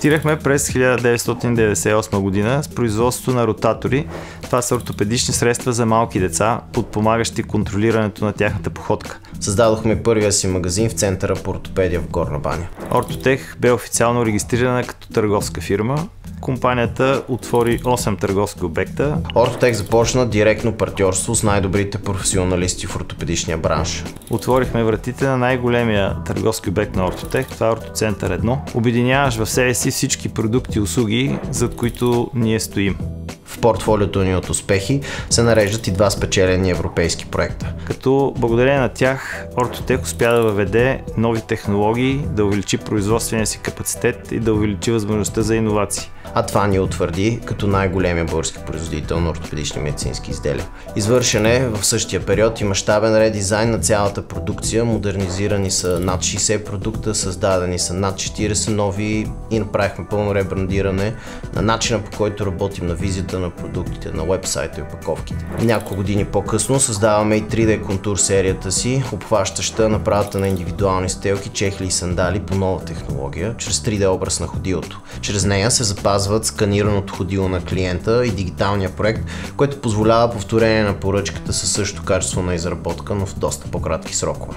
Стартирахме през 1998 година с производството на ротатори. Това са ортопедични средства за малки деца, подпомагащи контролирането на тяхната походка. Създадохме първия си магазин в центъра по ортопедия в Горна баня. Ортотех бе официално регистрирана като търговска фирма. Компанията отвори 8 търговски обекта. Ортотех започна директно партньорство с най-добрите професионалисти в ортопедичния бранш. Отворихме вратите на най-големия търговски обект на Ортотех, това е Ортоцентър 1. Обединяваш в себе си всички продукти и услуги, зад които ние стоим. В портфолиото ни от успехи се нареждат и 2 спечелени европейски проекта. Като благодарение на тях Ортотех успя да въведе нови технологии, да увеличи производствения си капацитет и да увеличи възможността за иновации. А това ни утвърди като най-големия български производител на ортопедични медицински изделия. Извършен е в същия период и мащабен редизайн на цялата продукция. Модернизирани са над 60 продукта, създадени са над 40 нови и направихме пълно ребрандиране на начина, по който работим, на визията на продуктите, на уебсайта и опаковките. Няколко години по-късно създаваме и 3D контур серията си, обхващаща направата на индивидуални стелки, чехли и сандали по нова технология, чрез 3D образ на ходилото. Чрез нея се запазват сканираното ходило на клиента и дигиталния проект, което позволява повторение на поръчката със същото качество на изработка, но в доста по-кратки срокове.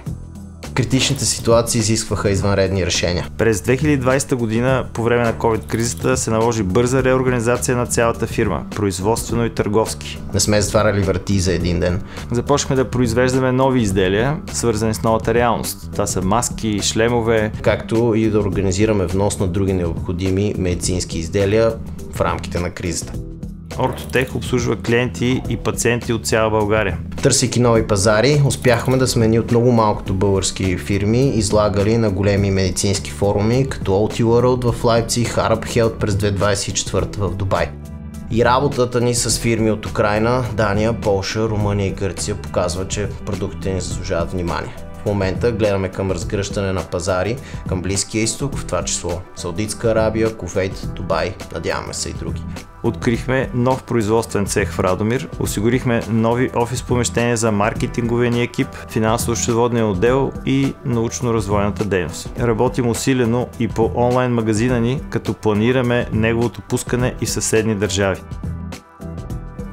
Критичните ситуации изискваха извънредни решения. През 2020 година, по време на COVID-кризата, се наложи бърза реорганизация на цялата фирма, производствено и търговски. Не сме затваряли врати за един ден. Започнахме да произвеждаме нови изделия, свързани с новата реалност. Това са маски, шлемове, както и да организираме внос на други необходими медицински изделия в рамките на кризата. Ортотех обслужва клиенти и пациенти от цяла България. Търсейки нови пазари, успяхме да сме едни от много малкото български фирми, излагали на големи медицински форуми, като OT World в Лайпциг, Arab Health през 2024 в Дубай. И работата ни с фирми от Украйна, Дания, Полша, Румъния и Гърция показва, че продуктите ни заслужават внимание. В момента гледаме към разгръщане на пазари към Близкия изток, в това число Саудитска Арабия, Кувейт, Дубай, надяваме се и други. Открихме нов производствен цех в Радомир, осигурихме нови офис помещения за маркетинговия ни екип, финансово-счетоводния отдел и научно-развойната дейност. Работим усилено и по онлайн магазина ни, като планираме неговото пускане и в съседни държави.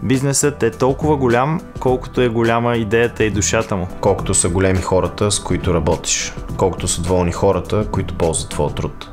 Бизнесът е толкова голям, колкото е голяма идеята и душата му. Колкото са големи хората, с които работиш. Колкото са доволни хората, които ползват твоя труд.